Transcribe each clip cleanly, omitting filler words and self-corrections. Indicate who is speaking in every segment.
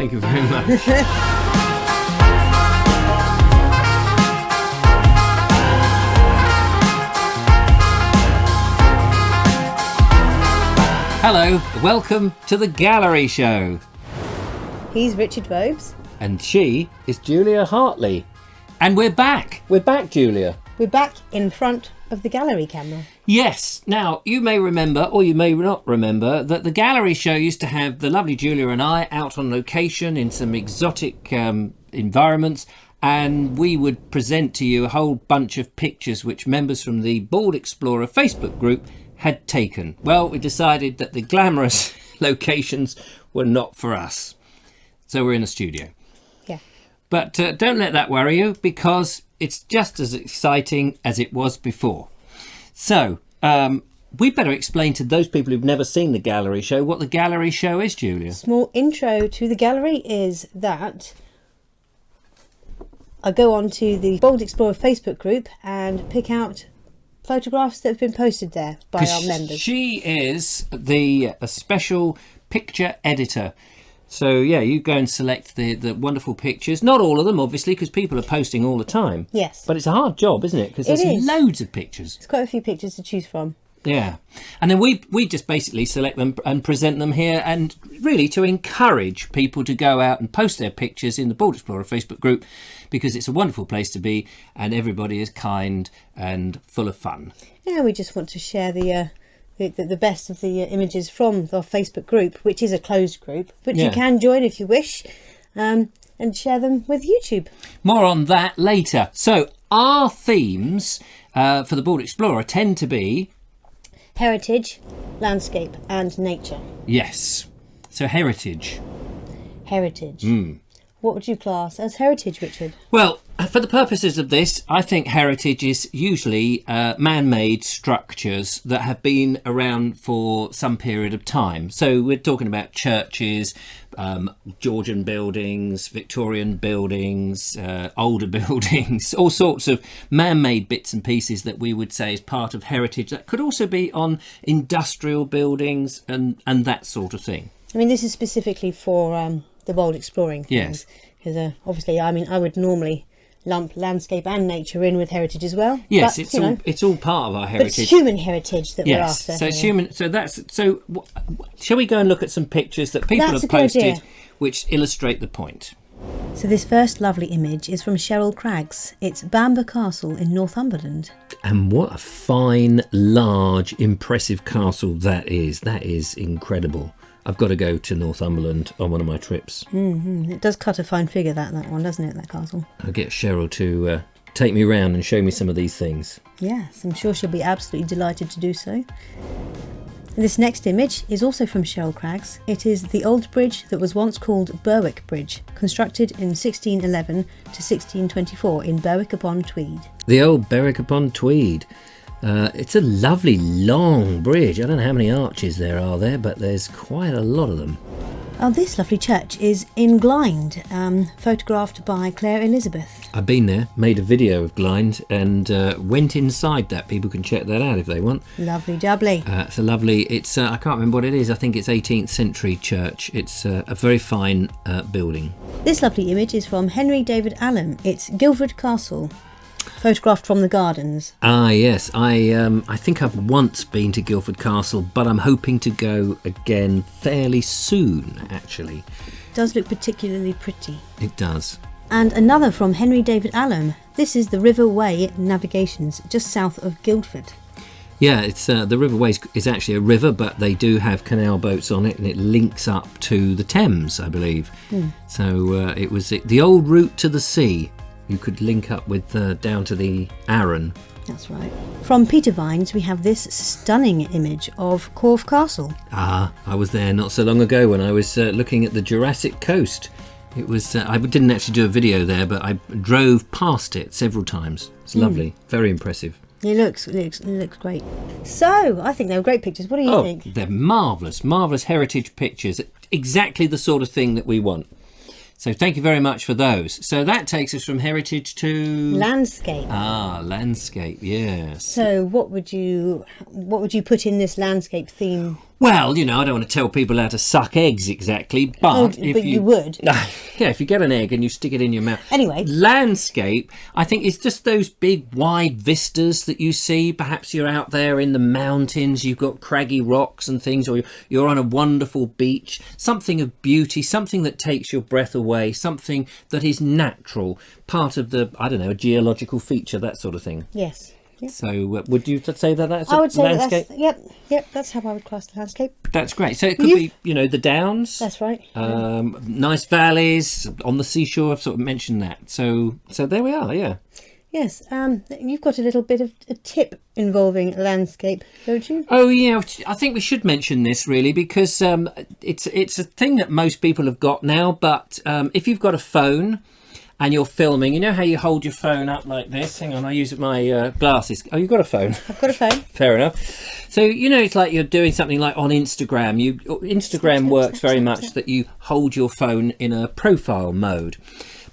Speaker 1: Thank you very much. Hello, welcome to the Gallery Show.
Speaker 2: He's Richard Vobes.
Speaker 1: And she is Julia Hartley. And we're back. We're back, Julia.
Speaker 2: We're back in front of the gallery camera.
Speaker 1: Yes. Now, you may remember, or you may not remember, that the Gallery Show used to have the lovely Julia and I out on location in some exotic environments, and we would present to you a whole bunch of pictures which members from the Bald Explorer Facebook group had taken. Well, we decided that the glamorous locations were not for us. So we're in a studio.
Speaker 2: Yeah.
Speaker 1: But don't let that worry you, because it's just as exciting as it was before. So we better explain to those people who've never seen the Gallery Show what the Gallery Show is, Julia.
Speaker 2: Small intro to the gallery is that I go on to the Bald Explorer Facebook group and pick out photographs that have been posted there by our members.
Speaker 1: She is the special picture editor. So, yeah, you go and select the wonderful pictures. Not all of them, obviously, because people are posting all the time.
Speaker 2: Yes.
Speaker 1: But it's a hard job, isn't it? Because there's loads of pictures.
Speaker 2: There's quite a few pictures to choose from.
Speaker 1: Yeah. And then we just basically select them and present them here, and really to encourage people to go out and post their pictures in the Bald Explorer Facebook group, because it's a wonderful place to be and everybody is kind and full of fun.
Speaker 2: Yeah, we just want to share the best of the images from our Facebook group, which is a closed group, but you can join if you wish, and share them with YouTube.
Speaker 1: More on that later. So our themes for the Bald Explorer tend to be
Speaker 2: heritage, landscape and nature.
Speaker 1: Yes. So heritage.
Speaker 2: Heritage. What would you class as heritage, Richard?
Speaker 1: Well, for the purposes of this, I think heritage is usually man-made structures that have been around for some period of time. So we're talking about churches, Georgian buildings, Victorian buildings, older buildings, all sorts of man-made bits and pieces that we would say is part of heritage. That could also be on industrial buildings and that sort of thing.
Speaker 2: I mean, this is specifically for the bold exploring things.
Speaker 1: Yes.
Speaker 2: Because obviously, I mean, I would normally lump landscape and nature in with heritage as well.
Speaker 1: Yes,
Speaker 2: but,
Speaker 1: it's all part of our heritage.
Speaker 2: But it's human heritage that we're after.
Speaker 1: So it's human. So shall we go and look at some pictures that people have posted, which illustrate the point?
Speaker 2: So this first lovely image is from Cheryl Craggs. It's Bambor Castle in Northumberland.
Speaker 1: And what a fine, large, impressive castle that is. That is incredible. I've got to go to Northumberland on one of my trips.
Speaker 2: Mm-hmm. It does cut a fine figure, that one, doesn't it, that castle?
Speaker 1: I'll get Cheryl to take me round and show me some of these things.
Speaker 2: Yes, I'm sure she'll be absolutely delighted to do so. This next image is also from Cheryl Craggs. It is the old bridge that was once called Berwick Bridge, constructed in 1611 to 1624 in Berwick upon Tweed.
Speaker 1: The old Berwick upon Tweed. It's a lovely long bridge. I don't know how many arches there are there, but there's quite a lot of them.
Speaker 2: Oh, this lovely church is in Glynde, photographed by Claire Elizabeth.
Speaker 1: I've been there, made a video of Glynde, and went inside that. People can check that out if they want.
Speaker 2: Lovely jubbly.
Speaker 1: It's a lovely, I can't remember what it is. I think it's 18th century church. It's a very fine building.
Speaker 2: This lovely image is from Henry David Allen. It's Guildford Castle, photographed from the gardens.
Speaker 1: Ah, yes. I think I've once been to Guildford Castle, but I'm hoping to go again fairly soon, actually.
Speaker 2: It does look particularly pretty.
Speaker 1: It does.
Speaker 2: And another from Henry David Allen. This is the River Way Navigations, just south of Guildford.
Speaker 1: Yeah, it's the River Way is actually a river, but they do have canal boats on it, and it links up to the Thames, I believe. So it was the old route to the sea. You could link up with down to the Arun.
Speaker 2: That's right. From Peter Vines, we have this stunning image of Corfe Castle.
Speaker 1: Ah, I was there not so long ago when I was looking at the Jurassic Coast. It was. I didn't actually do a video there, but I drove past it several times. It's lovely, very impressive.
Speaker 2: It looks great. So, I think they were great pictures. What do you think?
Speaker 1: They're marvellous heritage pictures. Exactly the sort of thing that we want. So thank you very much for those. So that takes us from heritage to
Speaker 2: landscape.
Speaker 1: Ah, landscape, yes.
Speaker 2: So what would you put in this landscape theme?
Speaker 1: Well, I don't want to tell people how to suck eggs exactly, but
Speaker 2: but you would.
Speaker 1: Yeah, if you get an egg and you stick it in your mouth.
Speaker 2: Anyway.
Speaker 1: Landscape, I think it's just those big wide vistas that you see. Perhaps you're out there in the mountains, you've got craggy rocks and things, or you're on a wonderful beach. Something of beauty, something that takes your breath away, something that is natural, part of the, a geological feature, that sort of thing.
Speaker 2: Yes. Yep.
Speaker 1: So would you say that that's
Speaker 2: I would say
Speaker 1: landscape?
Speaker 2: Yep, that's how I would class the landscape.
Speaker 1: That's great. So it could be, the downs.
Speaker 2: That's right.
Speaker 1: Nice valleys on the seashore. I've sort of mentioned that. So there we are. Yeah.
Speaker 2: Yes. You've got a little bit of a tip involving landscape, don't you?
Speaker 1: Oh yeah. I think we should mention this really because it's a thing that most people have got now. But if you've got a phone and you're filming, you know how you hold your phone up like this? Hang on, I use my glasses. Oh, you've got a phone?
Speaker 2: I've got a phone.
Speaker 1: Fair enough. So, it's like you're doing something like on Instagram. Instagram works very much that you hold your phone in a profile mode.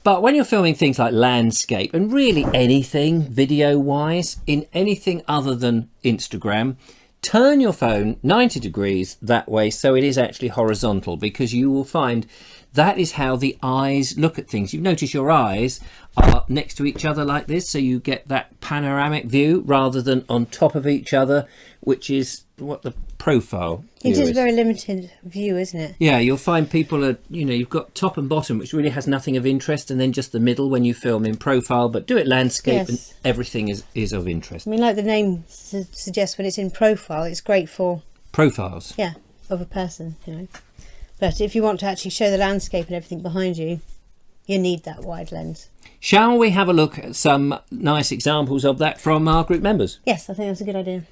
Speaker 1: But when you're filming things like landscape and really anything video-wise, in anything other than Instagram, turn your phone 90 degrees that way so it is actually horizontal, because you will find that is how the eyes look at things. You notice your eyes are next to each other like this, so you get that panoramic view rather than on top of each other, which is what the profile view is.
Speaker 2: It is a very limited view, isn't it?
Speaker 1: Yeah, you'll find people are, you've got top and bottom, which really has nothing of interest, and then just the middle when you film in profile, but do it landscape and everything is of interest.
Speaker 2: I mean, like the name suggests, when it's in profile, it's great for...
Speaker 1: Profiles.
Speaker 2: Yeah, of a person, But if you want to actually show the landscape and everything behind you, you need that wide lens.
Speaker 1: Shall we have a look at some nice examples of that from our group members?
Speaker 2: Yes, I think that's a good idea.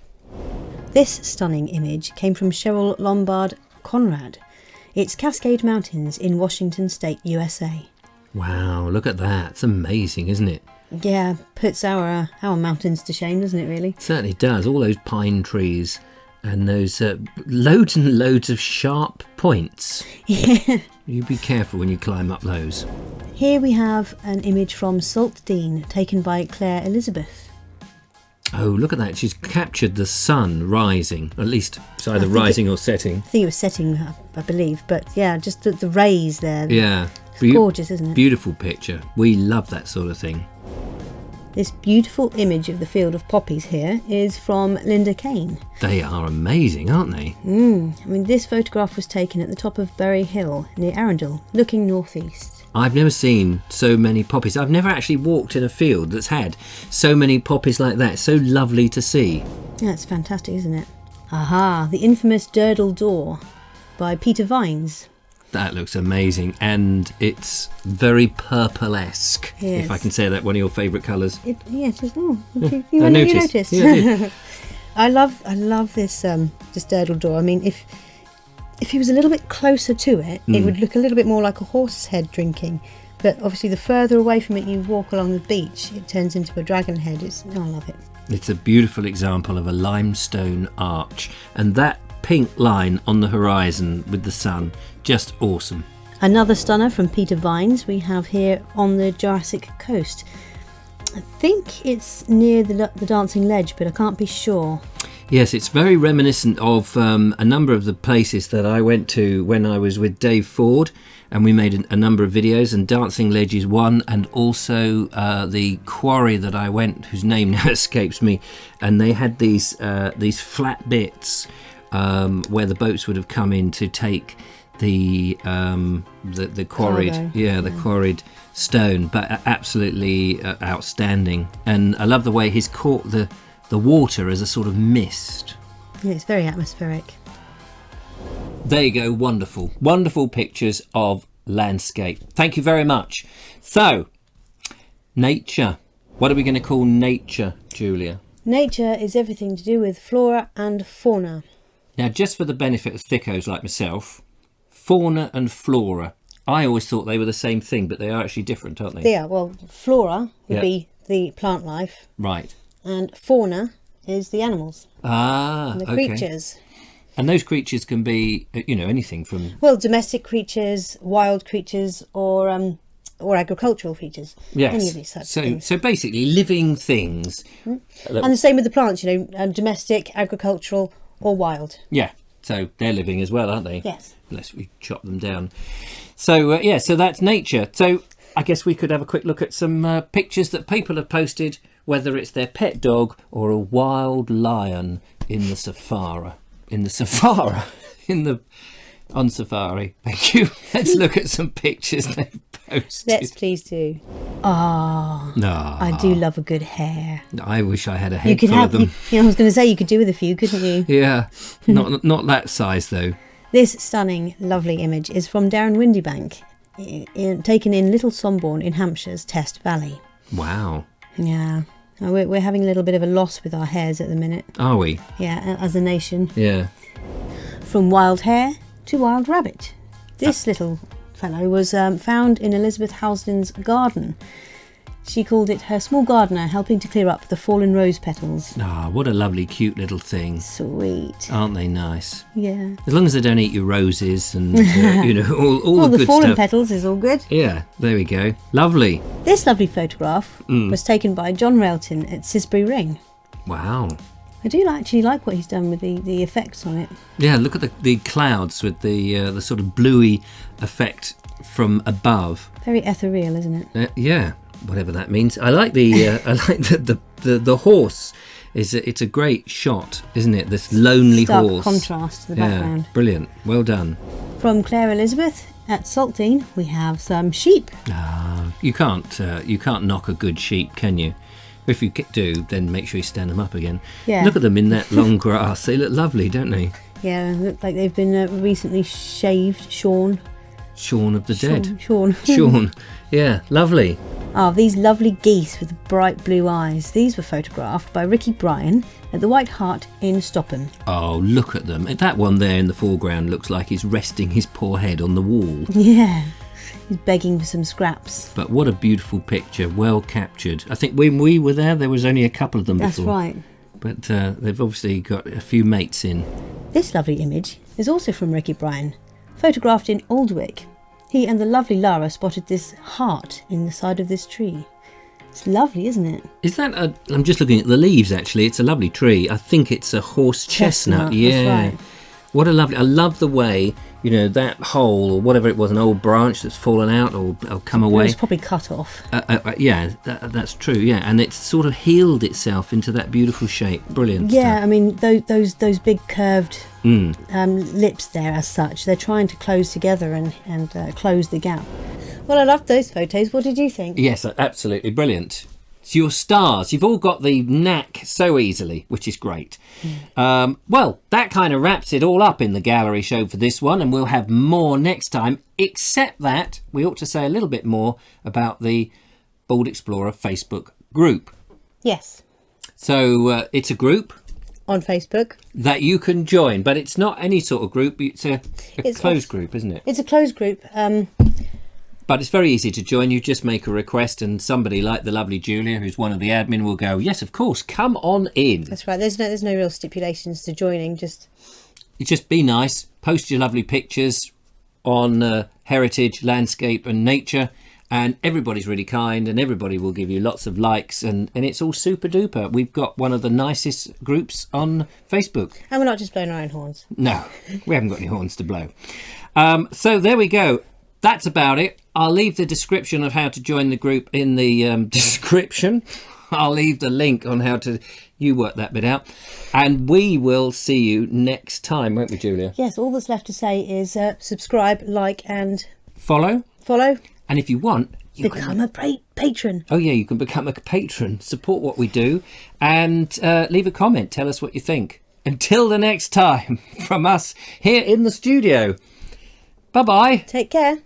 Speaker 2: This stunning image came from Cheryl Lombard Conrad. It's Cascade Mountains in Washington State, USA.
Speaker 1: Wow, look at that. It's amazing, isn't it?
Speaker 2: Yeah, puts our mountains to shame, doesn't it, really?
Speaker 1: It certainly does. All those pine trees and those loads and loads of sharp points.
Speaker 2: Yeah.
Speaker 1: You be careful when you climb up those.
Speaker 2: Here we have an image from Salt Dean taken by Claire Elizabeth.
Speaker 1: Oh, look at that. She's captured the sun rising. At least it's either rising or setting.
Speaker 2: I think it was setting, I believe. But yeah, just the rays there.
Speaker 1: Yeah.
Speaker 2: It's gorgeous, isn't it?
Speaker 1: Beautiful picture. We love that sort of thing.
Speaker 2: This beautiful image of the field of poppies here is from Linda Kane.
Speaker 1: They are amazing, aren't they?
Speaker 2: I mean, this photograph was taken at the top of Bury Hill near Arundel, looking northeast.
Speaker 1: I've never seen so many poppies. I've never actually walked in a field that's had so many poppies like that. It's so lovely to see.
Speaker 2: Yeah, it's fantastic, isn't it? Aha, the infamous Durdle door by Peter Vines.
Speaker 1: That looks amazing, and it's very purple-esque,
Speaker 2: yes.
Speaker 1: If I can say that, one of your favourite colours.
Speaker 2: Yeah, it is. Oh,
Speaker 1: I noticed.
Speaker 2: You noticed.
Speaker 1: Yeah, I did.
Speaker 2: I love this Durdle door. I mean, if he was a little bit closer to it, it would look a little bit more like a horse's head drinking. But obviously, the further away from it you walk along the beach, it turns into a dragon head. I love it.
Speaker 1: It's a beautiful example of a limestone arch, and that pink line on the horizon with the sun, just awesome.
Speaker 2: Another stunner from Peter Vines we have here on the Jurassic coast. I think it's near the Dancing Ledge, but I can't be sure.
Speaker 1: Yes, it's very reminiscent of a number of the places that I went to when I was with Dave Ford, and we made a number of videos, and Dancing Ledge is one, and also the quarry that I went, whose name now escapes me, and they had these flat bits where the boats would have come in to take the quarried
Speaker 2: cargo.
Speaker 1: The quarried stone, but absolutely outstanding. And I love the way he's caught the water as a sort of mist.
Speaker 2: Yeah, it's very atmospheric.
Speaker 1: There you go. Wonderful pictures of landscape. Thank you very much. So, nature. What are we going to call nature, Julia?
Speaker 2: Nature is everything to do with flora and fauna.
Speaker 1: Now, just for the benefit of thickos like myself, fauna and flora, I always thought they were the same thing, but they are actually different, aren't they?
Speaker 2: They are. Well, flora would be the plant life.
Speaker 1: Right.
Speaker 2: And fauna is the animals.
Speaker 1: And
Speaker 2: the creatures.
Speaker 1: And those creatures can be, anything from...
Speaker 2: Well, domestic creatures, wild creatures, or agricultural creatures.
Speaker 1: Yes.
Speaker 2: Any of these types of things.
Speaker 1: So basically living things.
Speaker 2: And the same with the plants, domestic, agricultural, or wild.
Speaker 1: Yeah. So they're living as well, aren't they?
Speaker 2: Yes.
Speaker 1: Unless we chop them down. So, so that's nature. So I guess we could have a quick look at some pictures that people have posted, whether it's their pet dog or a wild lion in the safari. On safari. Thank you. Let's look at some pictures they've posted.
Speaker 2: Let's please do. Ah, I do love a good hare.
Speaker 1: I wish I had a head full of them.
Speaker 2: I was going to say you could do with a few, couldn't you?
Speaker 1: Yeah, not that size though.
Speaker 2: This stunning, lovely image is from Darren Windibank, taken in Little Sombourne in Hampshire's Test Valley.
Speaker 1: Wow.
Speaker 2: Yeah. We're having a little bit of a loss with our hares at the minute.
Speaker 1: Are we?
Speaker 2: Yeah, as a nation.
Speaker 1: Yeah.
Speaker 2: From wild hare to wild rabbit. This little fellow was found in Elizabeth Housden's garden. She called it her small gardener, helping to clear up the fallen rose petals.
Speaker 1: Ah, what a lovely, cute little thing.
Speaker 2: Sweet.
Speaker 1: Aren't they nice?
Speaker 2: Yeah.
Speaker 1: As long as they don't eat your roses and, all the good
Speaker 2: fallen
Speaker 1: stuff.
Speaker 2: petals is all good.
Speaker 1: Yeah, there we go. Lovely.
Speaker 2: This lovely photograph was taken by John Railton at Sisbury Ring.
Speaker 1: Wow.
Speaker 2: I do actually like what he's done with the effects on it.
Speaker 1: Yeah, look at the clouds with the sort of bluey effect from above.
Speaker 2: Very ethereal, isn't it?
Speaker 1: Yeah, whatever that means. I like the horse. It's a great shot, isn't it? This lonely
Speaker 2: Stark
Speaker 1: horse.
Speaker 2: contrast to the background.
Speaker 1: Yeah, brilliant. Well done.
Speaker 2: From Claire Elizabeth at Saltine, we have some sheep.
Speaker 1: You can't knock a good sheep, can you? If you do, then make sure you stand them up again.
Speaker 2: Yeah.
Speaker 1: Look at them in that long grass. They look lovely, don't they?
Speaker 2: Yeah, look like they've been recently shaved, shorn.
Speaker 1: Shaun of the Dead.
Speaker 2: Shaun.
Speaker 1: Yeah, lovely.
Speaker 2: These lovely geese with bright blue eyes. These were photographed by Ricky Bryan at the White Hart in Stopham.
Speaker 1: Oh, look at them. That one there in the foreground looks like he's resting his poor head on the wall.
Speaker 2: Yeah. He's begging for some scraps.
Speaker 1: But what a beautiful picture, well captured. I think when we were there was only a couple of them before.
Speaker 2: That's right.
Speaker 1: But they've obviously got a few mates in.
Speaker 2: This lovely image is also from Ricky Bryan, photographed in Aldwick. He and the lovely Lara spotted this heart in the side of this tree. It's lovely, isn't it?
Speaker 1: Is that I'm just looking at the leaves, actually. It's a lovely tree. I think it's a horse chestnut. Yeah.
Speaker 2: That's right.
Speaker 1: What a lovely... I love the way, that hole or whatever it was, an old branch that's fallen out or come away.
Speaker 2: It was probably cut off.
Speaker 1: Yeah, that's true, yeah. And it's sort of healed itself into that beautiful shape. Brilliant
Speaker 2: Yeah,
Speaker 1: stuff.
Speaker 2: I mean, those big curved lips there as such, they're trying to close together and close the gap. Well, I loved those photos. What did you think?
Speaker 1: Yes, absolutely brilliant. It's your stars. You've all got the knack so easily, which is great. Well, that kind of wraps it all up in the gallery show for this one, and we'll have more next time, except that we ought to say a little bit more about the Bald Explorer Facebook group.
Speaker 2: Yes.
Speaker 1: So it's a group
Speaker 2: on Facebook
Speaker 1: that you can join, but it's not any sort of group. It's a closed group, isn't it?
Speaker 2: It's a closed group.
Speaker 1: But it's very easy to join. You just make a request and somebody like the lovely Julia, who's one of the admin, will go, yes, of course, come on in.
Speaker 2: That's right. There's no real stipulations to joining. Just
Speaker 1: be nice. Post your lovely pictures on heritage, landscape and nature. And everybody's really kind and everybody will give you lots of likes. And it's all super duper. We've got one of the nicest groups on Facebook.
Speaker 2: And we're not just blowing our own horns.
Speaker 1: No, we haven't got any horns to blow. So there we go. That's about it. I'll leave the description of how to join the group in the description. I'll leave the link on how to... You work that bit out. And we will see you next time, won't we, Julia?
Speaker 2: Yes, all that's left to say is subscribe, like and...
Speaker 1: Follow. And if you want...
Speaker 2: Become a patron.
Speaker 1: Oh, yeah, you can become a patron. Support what we do. And leave a comment. Tell us what you think. Until the next time, from us here in the studio. Bye-bye.
Speaker 2: Take care.